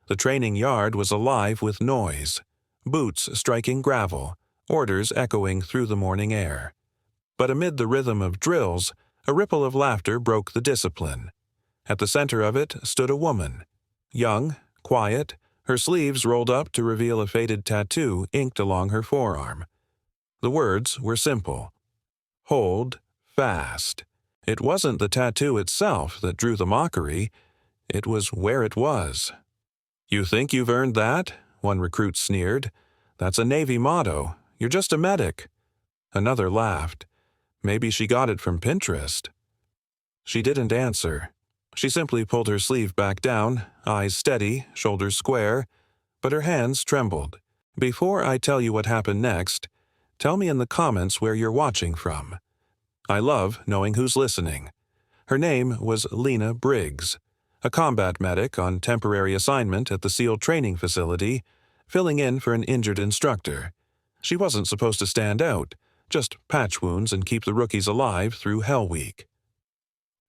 The training yard was alive with noise, boots striking gravel, orders echoing through the morning air. But amid the rhythm of drills, a ripple of laughter broke the discipline. At the center of it stood a woman, young, quiet, her sleeves rolled up to reveal a faded tattoo inked along her forearm. The words were simple. Hold fast. It wasn't the tattoo itself that drew the mockery. It was where it was. "You think you've earned that?" one recruit sneered. "That's a Navy motto. You're just a medic." Another laughed. Maybe she got it from Pinterest. She didn't answer. She simply pulled her sleeve back down, eyes steady, shoulders square, but her hands trembled. "Before I tell you what happened next, tell me in the comments where you're watching from. I love knowing who's listening." Her name was Lena Briggs, a combat medic on temporary assignment at the SEAL training facility, filling in for an injured instructor. She wasn't supposed to stand out, just patch wounds and keep the rookies alive through Hell Week.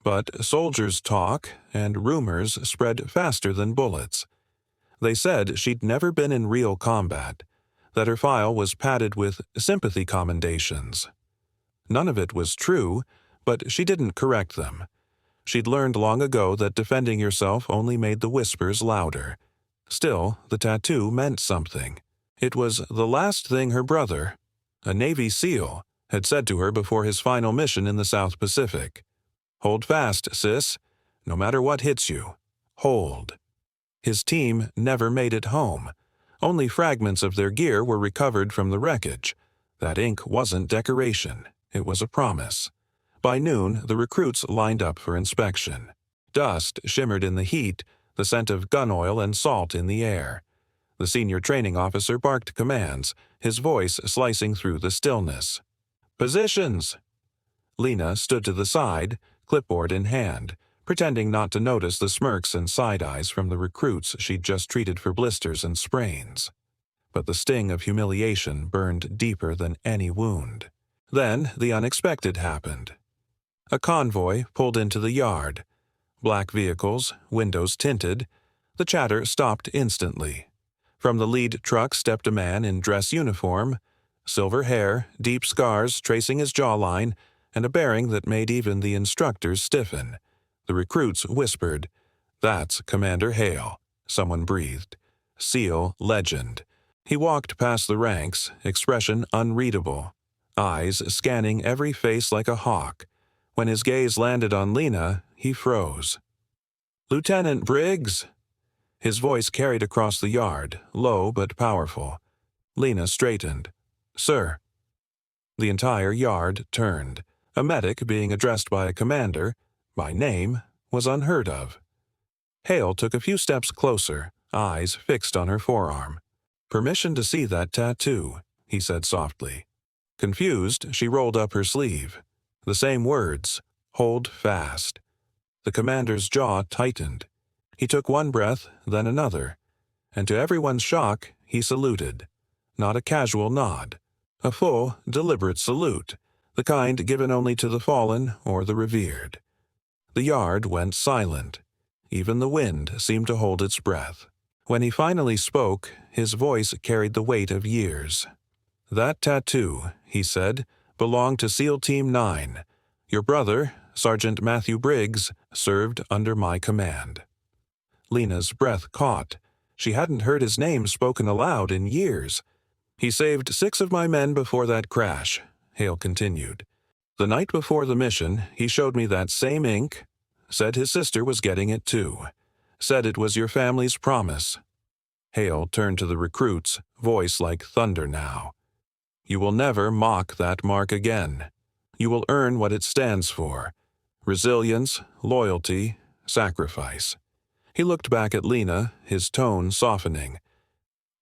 But soldiers talk, and rumors spread faster than bullets. They said she'd never been in real combat, that her file was padded with sympathy commendations. None of it was true, but she didn't correct them. She'd learned long ago that defending yourself only made the whispers louder. Still, the tattoo meant something. It was the last thing her brother, a Navy SEAL, had said to her before his final mission in the South Pacific. "Hold fast, sis. No matter what hits you. Hold." His team never made it home. Only fragments of their gear were recovered from the wreckage. That ink wasn't decoration. It was a promise. By noon, the recruits lined up for inspection. Dust shimmered in the heat, the scent of gun oil and salt in the air. The senior training officer barked commands, his voice slicing through the stillness. "Positions!" Lena stood to the side, clipboard in hand, pretending not to notice the smirks and side-eyes from the recruits she'd just treated for blisters and sprains. But the sting of humiliation burned deeper than any wound. Then the unexpected happened. A convoy pulled into the yard. Black vehicles, windows tinted. The chatter stopped instantly. From the lead truck stepped a man in dress uniform, silver hair, deep scars tracing his jawline, and a bearing that made even the instructors stiffen. The recruits whispered, "That's Commander Hale," someone breathed. "SEAL legend." He walked past the ranks, expression unreadable, eyes scanning every face like a hawk. When his gaze landed on Lena, he froze. "Lieutenant Briggs?" His voice carried across the yard, low but powerful. Lena straightened. "Sir." The entire yard turned. A medic being addressed by a commander, by name, was unheard of. Hale took a few steps closer, eyes fixed on her forearm. "Permission to see that tattoo," he said softly. Confused, she rolled up her sleeve. The same words, "Hold fast." The commander's jaw tightened. He took one breath, then another, and to everyone's shock, he saluted. Not a casual nod. A full, deliberate salute, the kind given only to the fallen or the revered. The yard went silent. Even the wind seemed to hold its breath. When he finally spoke, his voice carried the weight of years. "That tattoo," he said, "belonged to SEAL Team 9. Your brother, Sergeant Matthew Briggs, served under my command." Lena's breath caught. She hadn't heard his name spoken aloud in years. "He saved 6 of my men before that crash," Hale continued. "The night before the mission, he showed me that same ink, said his sister was getting it too, said it was your family's promise." Hale turned to the recruits, voice like thunder now. "You will never mock that mark again. You will earn what it stands for. Resilience, loyalty, sacrifice." He looked back at Lena, his tone softening.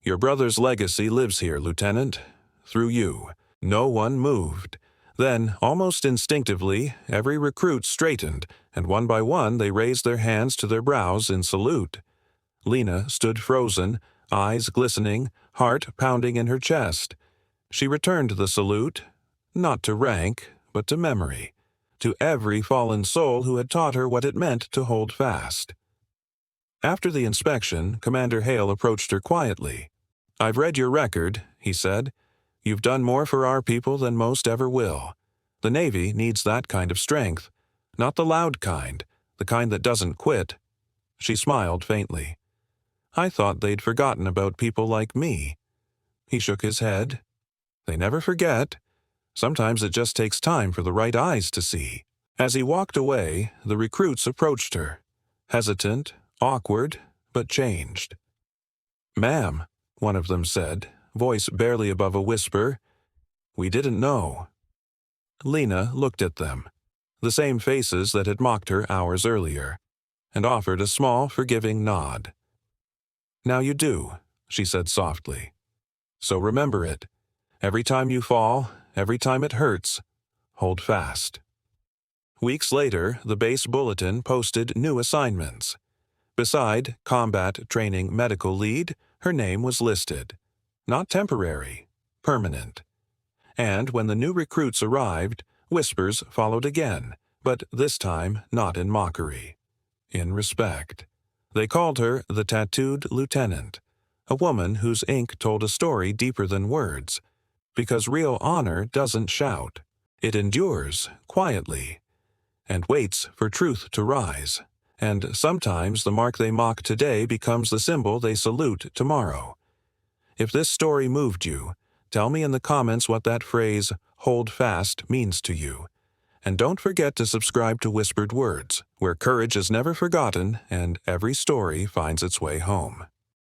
"Your brother's legacy lives here, Lieutenant. Through you." No one moved. Then, almost instinctively, every recruit straightened, and one by one they raised their hands to their brows in salute. Lena stood frozen, eyes glistening, heart pounding in her chest. She returned the salute, not to rank, but to memory, to every fallen soul who had taught her what it meant to hold fast. After the inspection, Commander Hale approached her quietly. "I've read your record," he said. "You've done more for our people than most ever will. The Navy needs that kind of strength, not the loud kind, the kind that doesn't quit." She smiled faintly. "I thought they'd forgotten about people like me." He shook his head. "They never forget. Sometimes it just takes time for the right eyes to see." As he walked away, the recruits approached her, hesitant, awkward, but changed. "Ma'am," one of them said, voice barely above a whisper, "we didn't know." Lena looked at them, the same faces that had mocked her hours earlier, and offered a small, forgiving nod. "Now you do," she said softly. "So remember it. Every time you fall, every time it hurts, hold fast." Weeks later, the base bulletin posted new assignments. Beside Combat Training Medical Lead, her name was listed. Not temporary, permanent. And when the new recruits arrived, whispers followed again, but this time not in mockery. In respect. They called her the Tattooed Lieutenant, a woman whose ink told a story deeper than words, because real honor doesn't shout. It endures quietly and waits for truth to rise. And sometimes the mark they mock today becomes the symbol they salute tomorrow. If this story moved you, tell me in the comments what that phrase, "hold fast," means to you. And don't forget to subscribe to Whispered Words, where courage is never forgotten and every story finds its way home.